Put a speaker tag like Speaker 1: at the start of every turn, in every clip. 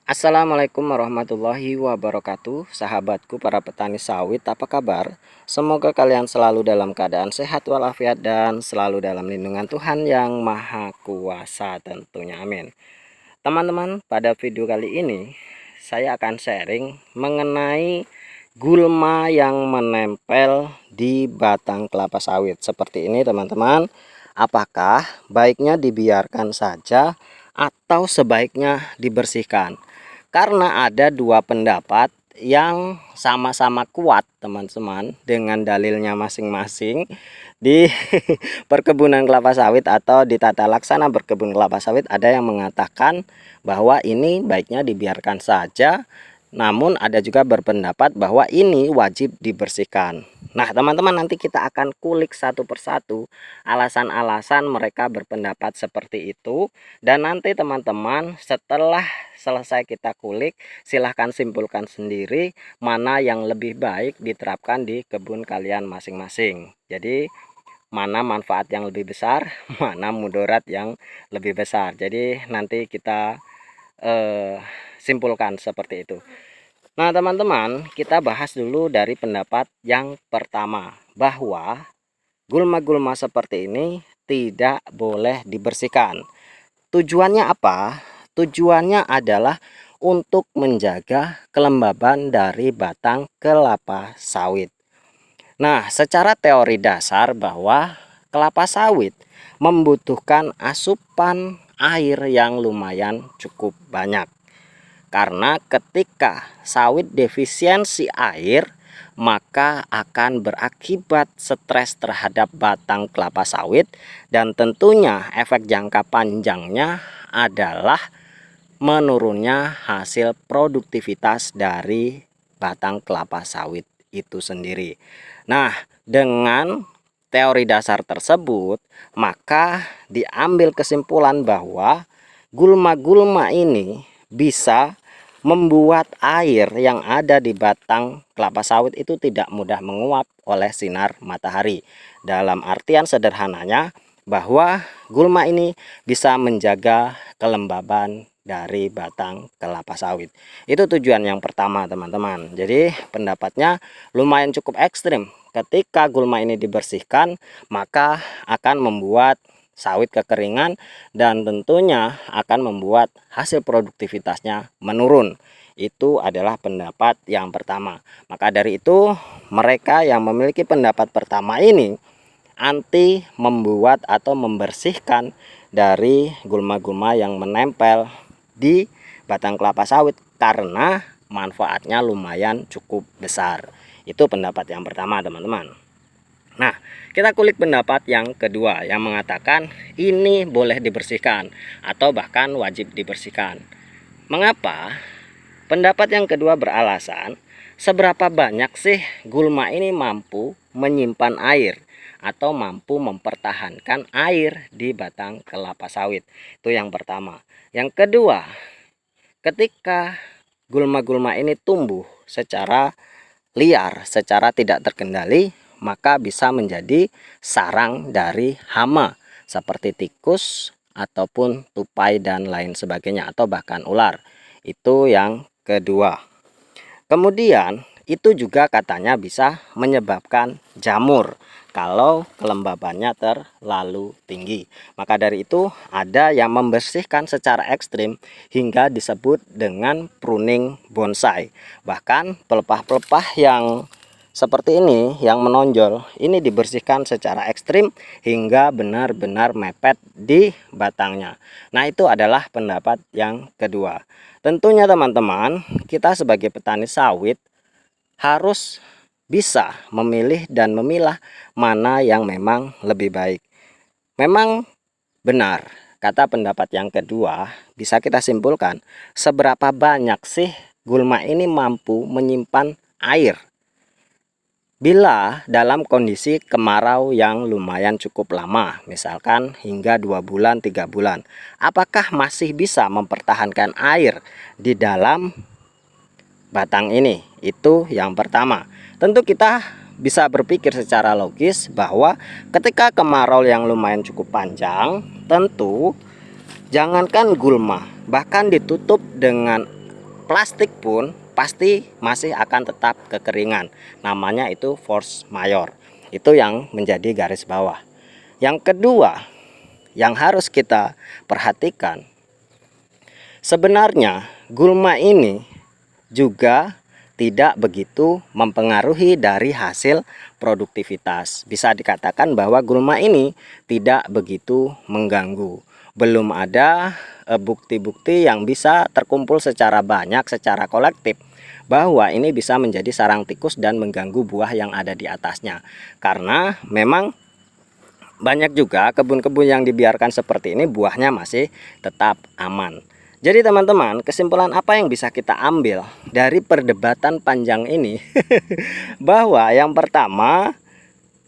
Speaker 1: Assalamualaikum warahmatullahi wabarakatuh. Sahabatku para petani sawit, apa kabar? Semoga kalian selalu dalam keadaan sehat walafiat dan selalu dalam lindungan Tuhan yang Maha Kuasa tentunya, amin. Teman-teman, pada video kali ini saya akan sharing mengenai gulma yang menempel di batang kelapa sawit seperti ini, teman-teman. Apakah baiknya dibiarkan saja atau sebaiknya dibersihkan? Karena ada dua pendapat yang sama-sama kuat, teman-teman, dengan dalilnya masing-masing di perkebunan kelapa sawit atau di tata laksana berkebun kelapa sawit. Ada yang mengatakan bahwa ini baiknya dibiarkan saja, namun ada juga berpendapat bahwa ini wajib dibersihkan. Nah, teman-teman, nanti kita akan kulik satu persatu alasan-alasan mereka berpendapat seperti itu. Dan nanti teman-teman, setelah selesai kita kulik, silahkan simpulkan sendiri mana yang lebih baik diterapkan di kebun kalian masing-masing. Jadi mana manfaat yang lebih besar, mana mudarat yang lebih besar. Jadi nanti kita simpulkan seperti itu. Nah, teman-teman, kita bahas dulu dari pendapat yang pertama, bahwa gulma-gulma seperti ini tidak boleh dibersihkan. Tujuannya apa? Tujuannya adalah untuk menjaga kelembaban dari batang kelapa sawit. Nah, secara teori dasar bahwa kelapa sawit membutuhkan asupan air yang lumayan cukup banyak. Karena ketika sawit defisiensi air, maka akan berakibat stres terhadap batang kelapa sawit, dan tentunya efek jangka panjangnya adalah menurunnya hasil produktivitas dari batang kelapa sawit itu sendiri. Nah, dengan teori dasar tersebut, maka diambil kesimpulan bahwa gulma-gulma ini bisa membuat air yang ada di batang kelapa sawit itu tidak mudah menguap oleh sinar matahari. Dalam artian sederhananya bahwa gulma ini bisa menjaga kelembaban dari batang kelapa sawit. Itu tujuan yang pertama, teman-teman. Jadi pendapatnya lumayan cukup ekstrim. Ketika gulma ini dibersihkan, maka akan membuat sawit kekeringan dan tentunya akan membuat hasil produktivitasnya menurun. Itu adalah pendapat yang pertama. Maka dari itu, mereka yang memiliki pendapat pertama ini anti membuat atau membersihkan dari gulma-gulma yang menempel di batang kelapa sawit karena manfaatnya lumayan cukup besar. Itu pendapat yang pertama, teman-teman. Nah, kita kulik pendapat yang kedua yang mengatakan ini boleh dibersihkan atau bahkan wajib dibersihkan. Mengapa? Pendapat yang kedua beralasan, seberapa banyak sih gulma ini mampu menyimpan air atau mampu mempertahankan air di batang kelapa sawit. Itu yang pertama. Yang kedua, ketika gulma-gulma ini tumbuh secara liar, secara tidak terkendali, maka bisa menjadi sarang dari hama seperti tikus ataupun tupai dan lain sebagainya, atau bahkan ular. Itu yang kedua. Kemudian itu juga katanya bisa menyebabkan jamur kalau kelembabannya terlalu tinggi. Maka dari itu ada yang membersihkan secara ekstrim hingga disebut dengan pruning bonsai. Bahkan pelepah-pelepah yang seperti ini yang menonjol ini dibersihkan secara ekstrim hingga benar-benar mepet di batangnya. Nah, itu adalah pendapat yang kedua. Tentunya teman-teman, kita sebagai petani sawit harus bisa memilih dan memilah mana yang memang lebih baik. Memang benar, kata pendapat yang kedua, bisa kita simpulkan seberapa banyak sih gulma ini mampu menyimpan air bila dalam kondisi kemarau yang lumayan cukup lama, misalkan hingga 2 bulan, 3 bulan. Apakah masih bisa mempertahankan air di dalam batang ini? Itu yang pertama. Tentu kita bisa berpikir secara logis bahwa ketika kemarau yang lumayan cukup panjang, tentu jangankan gulma, bahkan ditutup dengan plastik pun pasti masih akan tetap kekeringan. Namanya itu force majeure. Itu yang menjadi garis bawah. Yang kedua yang harus kita perhatikan, sebenarnya gulma ini juga tidak begitu mempengaruhi dari hasil produktivitas. Bisa dikatakan bahwa gulma ini tidak begitu mengganggu. Belum ada bukti-bukti yang bisa terkumpul secara banyak, secara kolektif, bahwa ini bisa menjadi sarang tikus dan mengganggu buah yang ada di atasnya. Karena memang banyak juga kebun-kebun yang dibiarkan seperti ini buahnya masih tetap aman. Jadi teman-teman, kesimpulan apa yang bisa kita ambil dari perdebatan panjang ini? Bahwa yang pertama,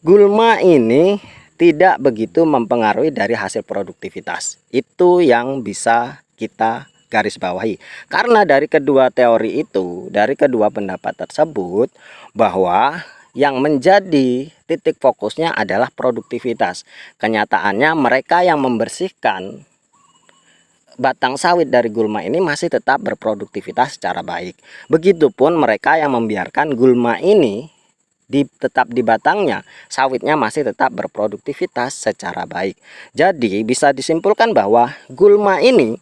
Speaker 1: gulma ini tidak begitu mempengaruhi dari hasil produktivitas. Itu yang bisa kita garis bawahi. Karena dari kedua teori itu, dari kedua pendapat tersebut, bahwa yang menjadi titik fokusnya adalah produktivitas. Kenyataannya mereka yang membersihkan batang sawit dari gulma ini masih tetap berproduktivitas secara baik. Begitupun mereka yang membiarkan gulma ini tetap di batangnya, sawitnya masih tetap berproduktivitas secara baik. Jadi bisa disimpulkan bahwa gulma ini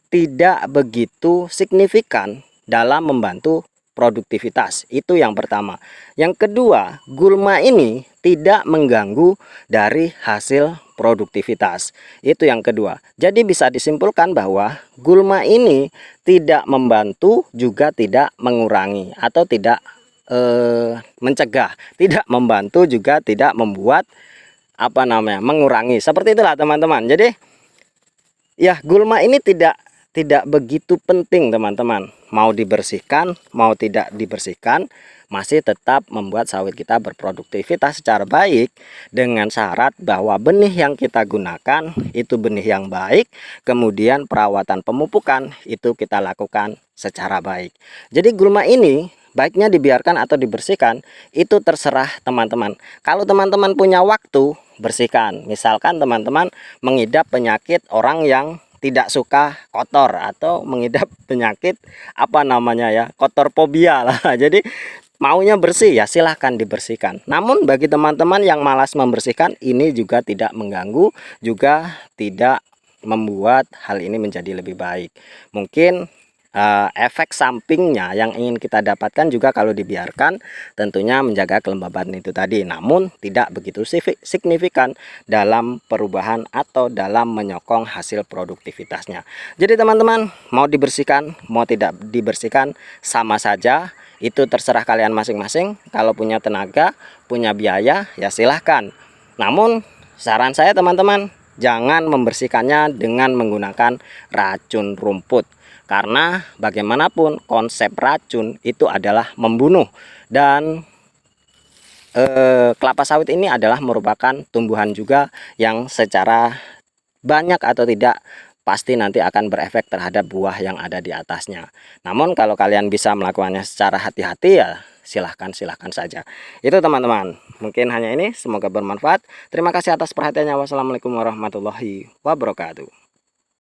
Speaker 1: tidak begitu signifikan dalam membantu produktivitas. Itu yang pertama. Yang kedua, gulma ini tidak mengganggu dari hasil produktivitas. Itu yang kedua. Jadi bisa disimpulkan bahwa gulma ini tidak membantu juga tidak mengurangi atau tidak mencegah, tidak membantu juga tidak membuat mengurangi. Seperti itulah teman-teman. Jadi ya, gulma ini tidak begitu penting teman-teman. Mau dibersihkan, mau tidak dibersihkan, masih tetap membuat sawit kita berproduktivitas secara baik, dengan syarat bahwa benih yang kita gunakan itu benih yang baik, kemudian perawatan pemupukan itu kita lakukan secara baik. Jadi gulma ini baiknya dibiarkan atau dibersihkan itu terserah teman-teman. Kalau teman-teman punya waktu, bersihkan. Misalkan teman-teman mengidap penyakit orang yang tidak suka kotor atau mengidap penyakit kotor fobia lah. Jadi maunya bersih, ya silahkan dibersihkan. Namun bagi teman-teman yang malas membersihkan, ini juga tidak mengganggu, juga tidak membuat hal ini menjadi lebih baik. Mungkin efek sampingnya yang ingin kita dapatkan juga kalau dibiarkan, tentunya menjaga kelembaban itu tadi, namun tidak begitu signifikan dalam perubahan atau dalam menyokong hasil produktivitasnya. Jadi teman-teman, mau dibersihkan mau tidak dibersihkan sama saja, itu terserah kalian masing-masing. Kalau punya tenaga, punya biaya, ya silahkan. Namun saran saya teman-teman, jangan membersihkannya dengan menggunakan racun rumput. Karena bagaimanapun konsep racun itu adalah membunuh, dan kelapa sawit ini adalah merupakan tumbuhan juga yang secara banyak atau tidak pasti nanti akan berefek terhadap buah yang ada di atasnya. Namun kalau kalian bisa melakukannya secara hati-hati, ya silahkan saja. Itu teman-teman, mungkin hanya ini, semoga bermanfaat. Terima kasih atas perhatiannya. Wassalamualaikum warahmatullahi wabarakatuh.